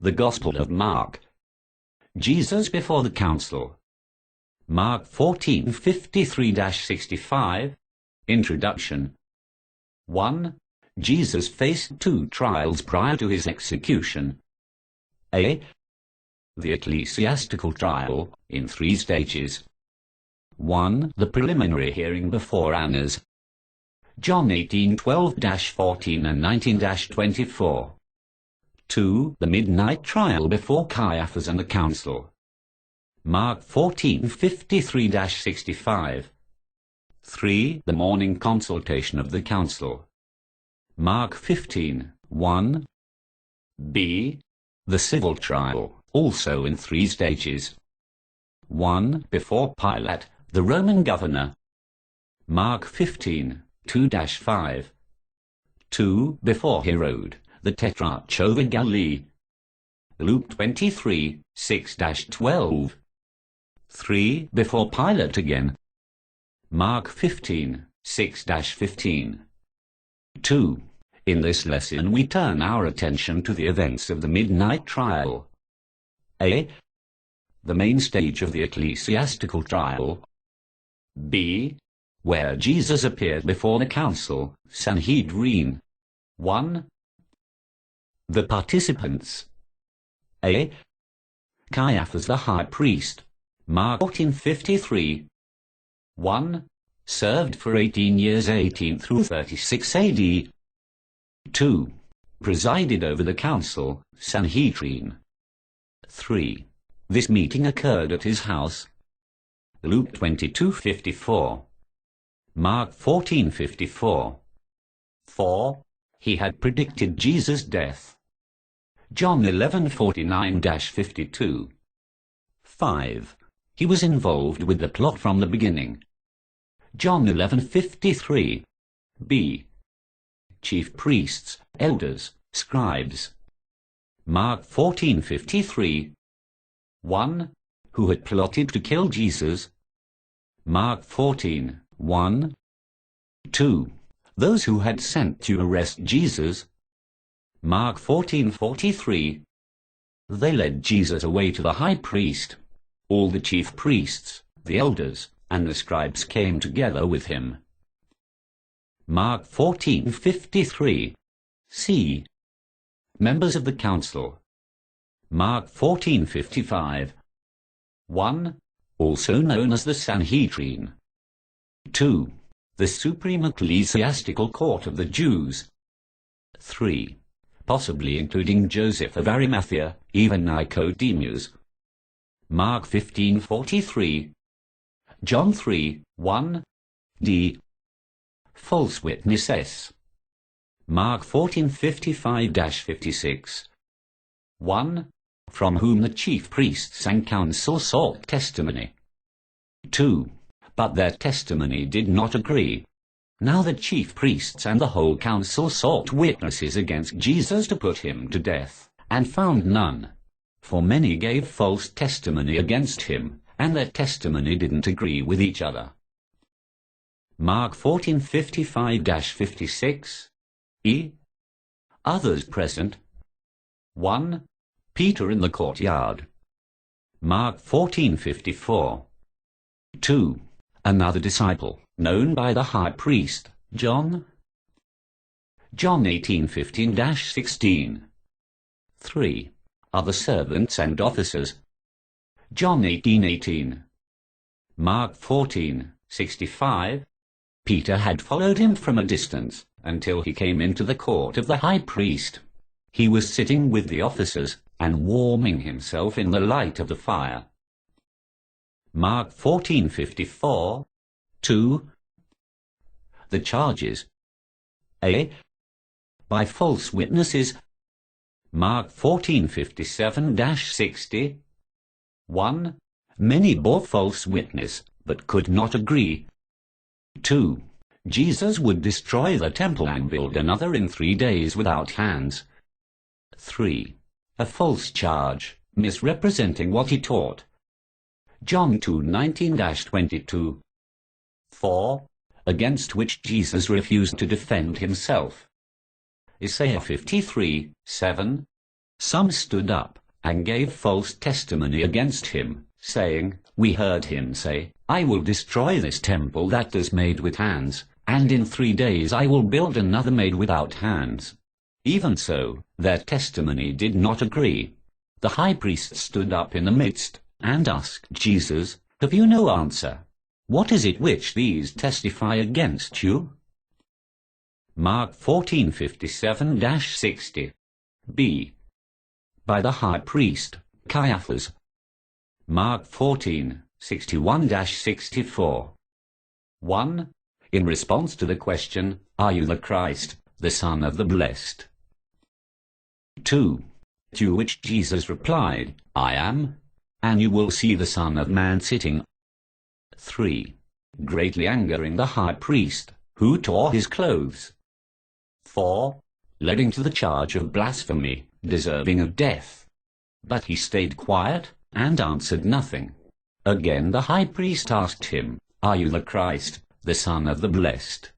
The Gospel of Mark. Jesus before the council. Mark 14:53-65. Introduction. 1. Jesus faced two trials prior to his execution. A. The ecclesiastical trial, in 3 stages. 1. The preliminary hearing before Annas. John 18:12-14 and 19-24. 2. The midnight trial before Caiaphas and the council. Mark 14:53-65. 3. The morning consultation of the council. Mark 15:1. B. The civil trial, also in 3 stages. 1. Before Pilate, the Roman governor. Mark 15:2-5. 2. Before Herod, the Tetrarch over Galilee. Luke 23:6-12. 3. Before Pilate again. Mark 15:6-15. 2. In this lesson we turn our attention to the events of the midnight trial. A. The main stage of the ecclesiastical trial. B. Where Jesus appeared before the council, Sanhedrin. 1. The participants. A. Caiaphas the high priest. Mark 14:53. 1. Served for 18 years 18 through 36 AD. 2. Presided over the council, Sanhedrin. 3. This meeting occurred at his house. Luke 22:54. Mark 14:54. 4. He had predicted Jesus' death. John 11:49-52. 5. He was involved with the plot from the beginning. John 11:53. B. Chief priests, elders, scribes. Mark 14:53. 1. Who had plotted to kill Jesus. Mark 14:1. 2. Those who had sent to arrest Jesus. Mark 14:43. They led Jesus away to the high priest. All the chief priests, the elders, and the scribes came together with him. Mark 14:53. C. Members of the council. Mark 14:55. 1. Also known as the Sanhedrin. 2. The supreme ecclesiastical court of the Jews. 3. Possibly including Joseph of Arimathea, even Nicodemus. Mark 15:43. John 3:1. D. False witnesses. Mark 14:55-56. 1. From whom the chief priests and council sought testimony. 2. But their testimony did not agree. Now the chief priests and the whole council sought witnesses against Jesus to put him to death, and found none. For many gave false testimony against him, and their testimony didn't agree with each other. Mark 14:55-56. E. Others present. 1. Peter in the courtyard. Mark 14:54. 2. Another disciple, known by the high priest, John. John 18:15-16. 3. Other servants and officers. John 18:18. Mark 14:65. Peter had followed him from a distance until he came into the court of the high priest. He was sitting with the officers and warming himself in the light of the fire. Mark 14:54. 2. The charges. A. By false witnesses. Mark 14:57-60. 1. Many bore false witness, but could not agree. 2. Jesus would destroy the temple and build another in 3 days without hands. 3. A false charge, misrepresenting what he taught. John 2:19-22. 4. Against which Jesus refused to defend himself. Isaiah 53:7. Some stood up and gave false testimony against him, saying, "We heard him say, 'I will destroy this temple that is made with hands, and in 3 days I will build another made without hands.' Even so, their testimony did not agree. The high priest stood up in the midst and asked Jesus, 'Have you no answer? What is it which these testify against you?'" Mark 14:57-60. B. By the high priest, Caiaphas. Mark 14:61-64. 1. In response to the question, "Are you the Christ, the Son of the Blessed?" 2. To which Jesus replied, "I am, and you will see the Son of Man sitting." 3. Greatly angering the high priest, who tore his clothes. 4. Leading to the charge of blasphemy, deserving of death. But he stayed quiet and answered nothing. Again the high priest asked him, "Are you the Christ, the Son of the Blessed?"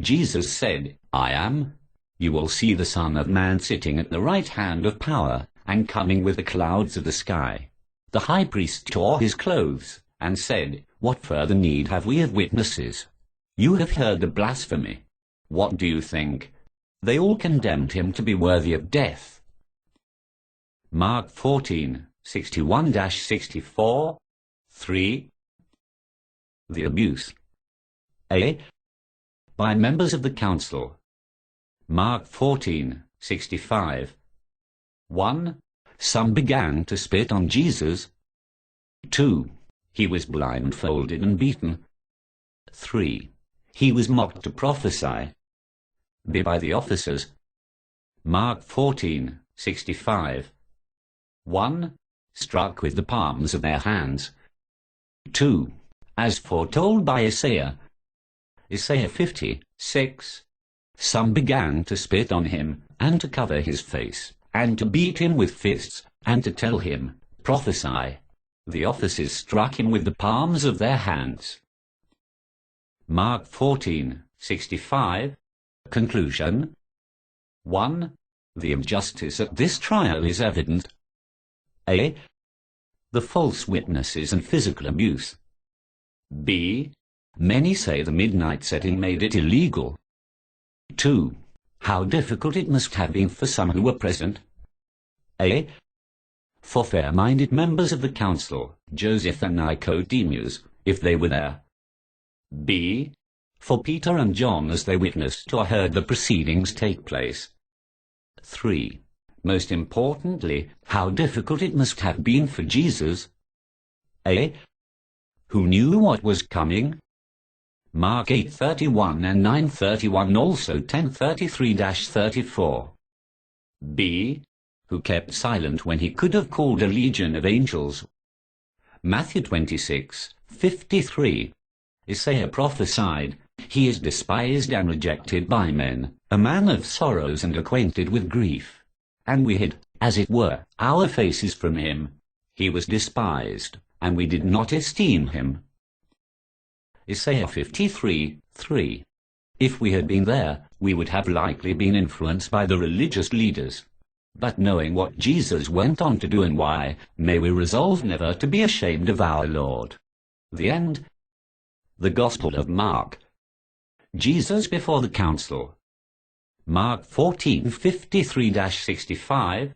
Jesus said, "I am. You will see the Son of Man sitting at the right hand of power, and coming with the clouds of the sky." The high priest tore his clothes, and said, "What further need have we of witnesses? You have heard the blasphemy. What do you think?" They all condemned him to be worthy of death. Mark 14:61-64. 3. The abuse. A. By members of the council. Mark 14:65. 1. Some began to spit on Jesus. 2. He was blindfolded and beaten. 3. He was mocked to prophesy. B. By the officers. Mark 14:65. 1. Struck with the palms of their hands. 2. As foretold by Isaiah. Isaiah 50:6. Some began to spit on him, and to cover his face, and to beat him with fists, and to tell him, "Prophesy." The officers struck him with the palms of their hands. Mark 14:65. Conclusion. 1. The injustice at this trial is evident. A. The false witnesses and physical abuse. B. Many say the midnight setting made it illegal. 2. How difficult it must have been for some who were present. A. For fair-minded members of the council, Joseph and Nicodemus, if they were there. B. For Peter and John as they witnessed or heard the proceedings take place. 3. Most importantly, how difficult it must have been for Jesus. A. Who knew what was coming. Mark 8:31 and 9:31, also 10:33-34. B. Who kept silent when he could have called a legion of angels. Matthew 26:53. Isaiah prophesied, "He is despised and rejected by men, a man of sorrows and acquainted with grief. And we hid, as it were, our faces from him. He was despised, and we did not esteem him." Isaiah 53:3. If we had been there, we would have likely been influenced by the religious leaders. But knowing what Jesus went on to do and why, may we resolve never to be ashamed of our Lord. The end. The Gospel of Mark. Jesus before the council. Mark 14:53-65.